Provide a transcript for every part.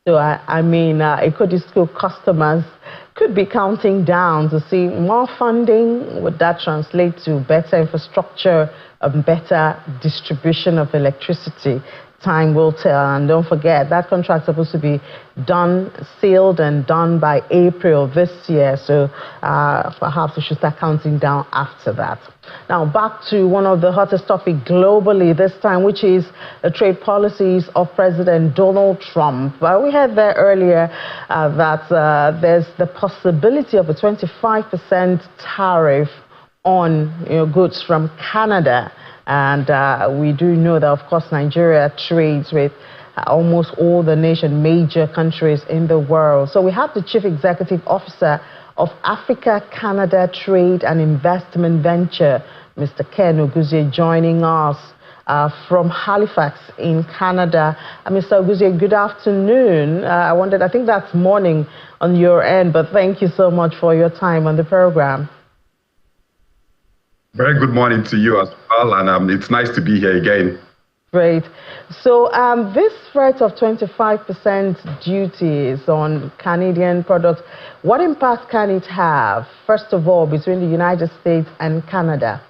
So, Equity School customers could be counting down to see more funding. Would that translate to better infrastructure and better distribution of electricity? Time will tell. And don't forget, that contract's supposed to be done, sealed and done by April this year. So perhaps we should start counting down after that. Now, back to one of the hottest topics globally this time, which is the trade policies of President Donald Trump. We heard there earlier that there's the possibility of a 25% tariff on goods from Canada. And we do know that, of course, Nigeria trades with almost all the major countries in the world. So we have the Chief Executive Officer of Africa-Canada Trade and Investment Venture, Mr. Ken Oguzie, joining us from Halifax in Canada. Mr. Oguzie, good afternoon. I think that's morning on your end, but thank you so much for your time on the program. Very good morning to you as well, and it's nice to be here again. Great. So this threat of 25% duties on Canadian products, what impact can it have, first of all, between the United States and Canada?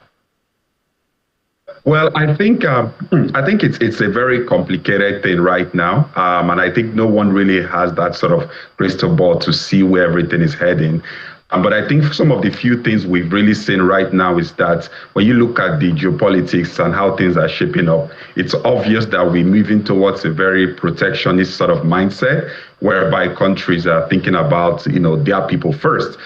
Well, I think it's a very complicated thing right now, and I think no one really has that sort of crystal ball to see where everything is heading. But I think some of the few things we've really seen right now is that when you look at the geopolitics and how things are shaping up, it's obvious that we're moving towards a very protectionist sort of mindset, whereby countries are thinking about, their people first,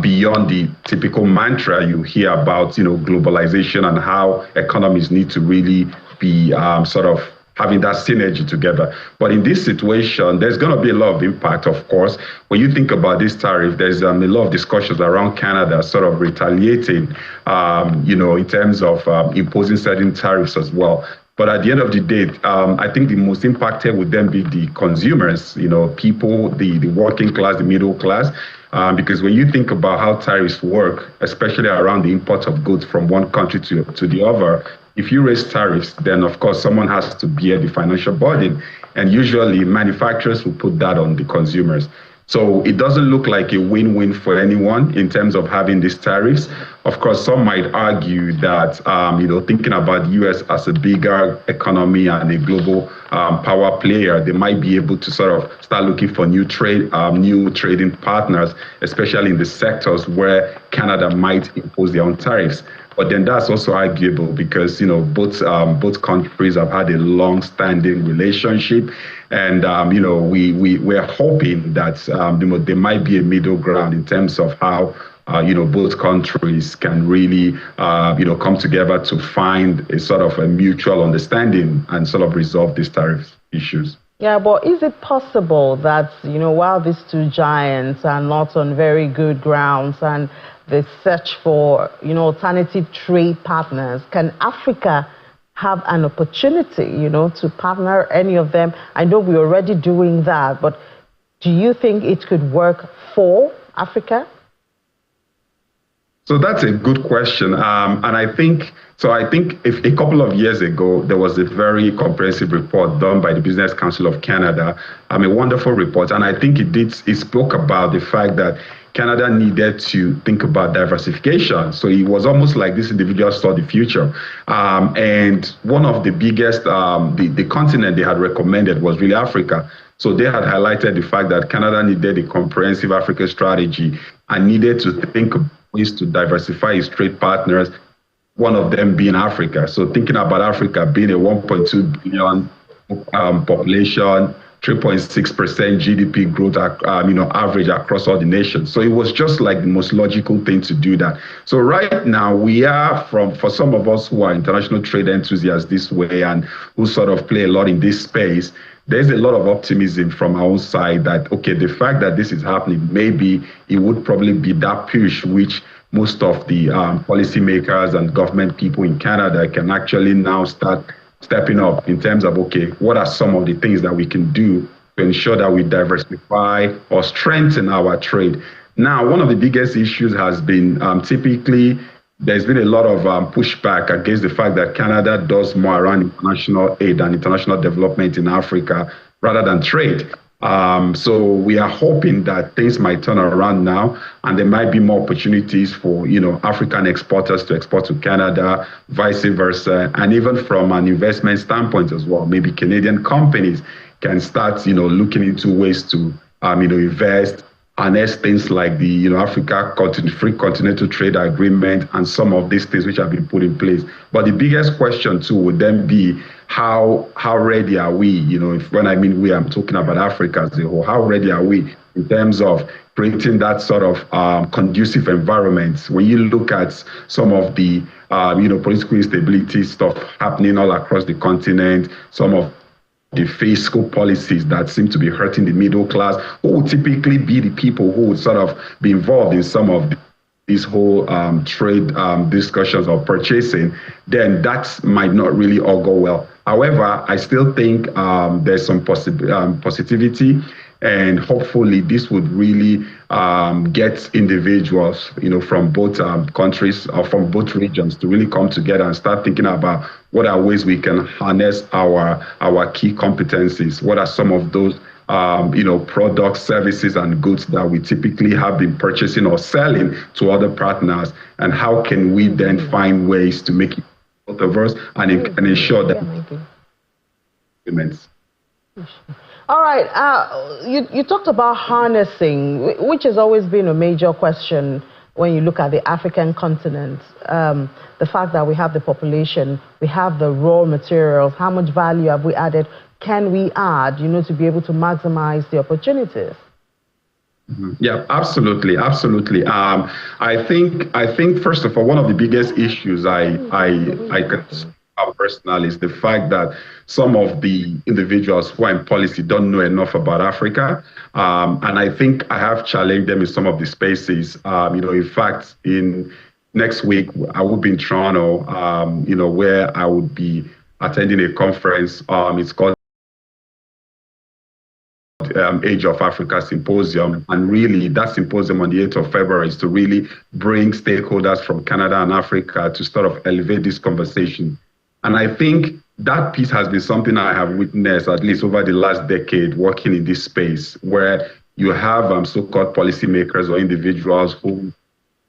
beyond the typical mantra you hear about, globalization and how economies need to really be sort of having that synergy together. But in this situation, there's going to be a lot of impact, of course. When you think about this tariff, there's a lot of discussions around Canada sort of retaliating, in terms of imposing certain tariffs as well. But at the end of the day, I think the most impacted would then be the consumers, people, the working class, the middle class. Because when you think about how tariffs work, especially around the import of goods from one country to the other, if you raise tariffs, then of course someone has to bear the financial burden. And usually manufacturers will put that on the consumers. So it doesn't look like a win-win for anyone in terms of having these tariffs. Of course, some might argue that, thinking about the U.S. as a bigger economy and a global power player, they might be able to sort of start looking for new trading partners, especially in the sectors where Canada might impose their own tariffs. But then that's also arguable because, both countries have had a long-standing relationship. And, we're hoping that, there might be a middle ground in terms of how, both countries can really, come together to find a sort of a mutual understanding and sort of resolve these tariff issues. Yeah, but is it possible that, while these two giants are not on very good grounds and they search for, alternative trade partners, can Africa have an opportunity, to partner any of them? I know we're already doing that, but do you think it could work for Africa? So that's a good question. And I think if a couple of years ago, there was a very comprehensive report done by the Business Council of Canada, a wonderful report. And I think it spoke about the fact that Canada needed to think about diversification. So it was almost like this individual saw the future. And one of the biggest, the continent they had recommended was really Africa. So they had highlighted the fact that Canada needed a comprehensive Africa strategy and needed to think of ways to diversify its trade partners, one of them being Africa. So thinking about Africa being a 1.2 billion population, 3.6% GDP growth, average across all the nations. So it was just like the most logical thing to do that. So right now we are for some of us who are international trade enthusiasts this way and who sort of play a lot in this space, there's a lot of optimism from our own side that, okay, the fact that this is happening, maybe it would probably be that push which most of the policymakers and government people in Canada can actually now start stepping up in terms of, okay, what are some of the things that we can do to ensure that we diversify or strengthen our trade? Now, one of the biggest issues has been typically there's been a lot of pushback against the fact that Canada does more around international aid and international development in Africa rather than trade. So we are hoping that things might turn around now, and there might be more opportunities for African exporters to export to Canada, vice versa, and even from an investment standpoint as well. Maybe Canadian companies can start looking into ways to invest, harness things like the Africa Free Continental Trade Agreement and some of these things which have been put in place. But the biggest question too would then be how ready are we? When I mean we, I'm talking about Africa as a whole. How ready are we in terms of creating that sort of conducive environment? When you look at some of the political instability stuff happening all across the continent, some of the fiscal policies that seem to be hurting the middle class, who would typically be the people who would sort of be involved in some of these whole trade discussions or purchasing, then that might not really all go well. However, I still think there's some positivity, and hopefully this would really get individuals, from both countries or from both regions to really come together and start thinking about what are ways we can harness our key competencies. What are some of those products, services, and goods that we typically have been purchasing or selling to other partners, and how can we then find ways to make it both of us and ensure that agreements. All right, you talked about harnessing, which has always been a major question when you look at the African continent. The fact that we have the population, we have the raw materials, how much value have we added? Can we add, to be able to maximize the opportunities? Mm-hmm. Yeah, absolutely. I think first of all, one of the biggest issues I could personally is the fact that some of the individuals who are in policy don't know enough about Africa. And I think I have challenged them in some of the spaces. In fact, in next week, I will be in Toronto, where I would be attending a conference. It's called Age of Africa Symposium, and really that symposium on the 8th of February is to really bring stakeholders from Canada and Africa to sort of elevate this conversation. And I think that piece has been something I have witnessed at least over the last decade working in this space, where you have so-called policymakers or individuals who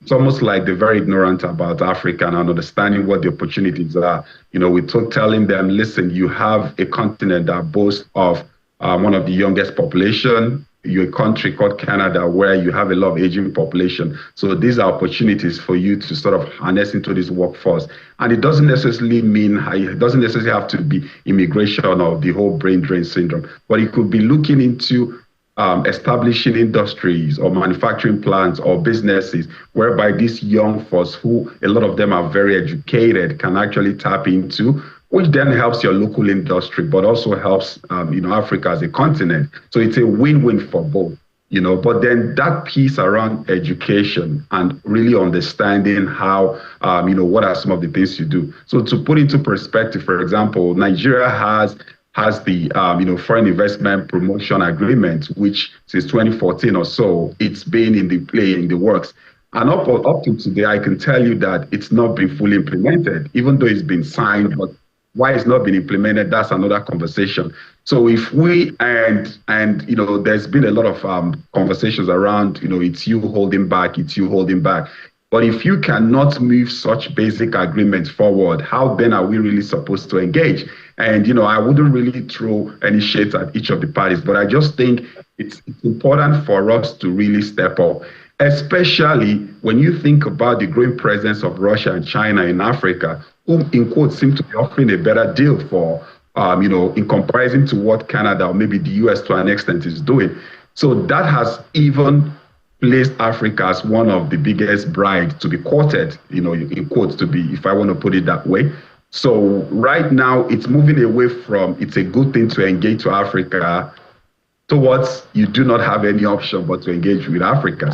it's almost like they're very ignorant about Africa and understanding what the opportunities are. We're telling them, listen, you have a continent that boasts of one of the youngest population. You're a country called Canada where you have a lot of aging population. So these are opportunities for you to sort of harness into this workforce. And it doesn't necessarily have to be immigration or the whole brain drain syndrome, but it could be looking into establishing industries or manufacturing plants or businesses whereby these young folks, who a lot of them are very educated, can actually tap into, which then helps your local industry, but also helps, Africa as a continent. So it's a win-win for both, but then that piece around education and really understanding how, what are some of the things you do. So to put into perspective, for example, Nigeria has the, Foreign Investment Promotion Agreement, which since 2014 or so, it's been in the works. And up to today, I can tell you that it's not been fully implemented, even though it's been signed, but why it's not been implemented, that's another conversation. So if we, and there's been a lot of conversations around, it's you holding back. But if you cannot move such basic agreements forward, how then are we really supposed to engage? And, I wouldn't really throw any shades at each of the parties, but I just think it's important for us to really step up, especially when you think about the growing presence of Russia and China in Africa, who, in quotes, seem to be offering a better deal for, in comparison to what Canada or maybe the US to an extent is doing. So that has even placed Africa as one of the biggest brides to be courted, in quotes, to be, if I want to put it that way. So right now it's moving away from it's a good thing to engage to Africa towards you do not have any option but to engage with Africa.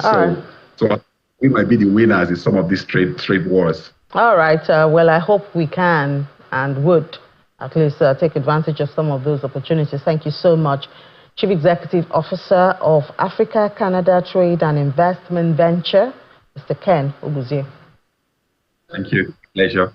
So we might be the winners in some of these trade wars. All right. Well, I hope we can and would at least take advantage of some of those opportunities. Thank you so much, Chief Executive Officer of Africa-Canada Trade and Investment Venture, Mr. Ken Oguzie. Thank you. Pleasure.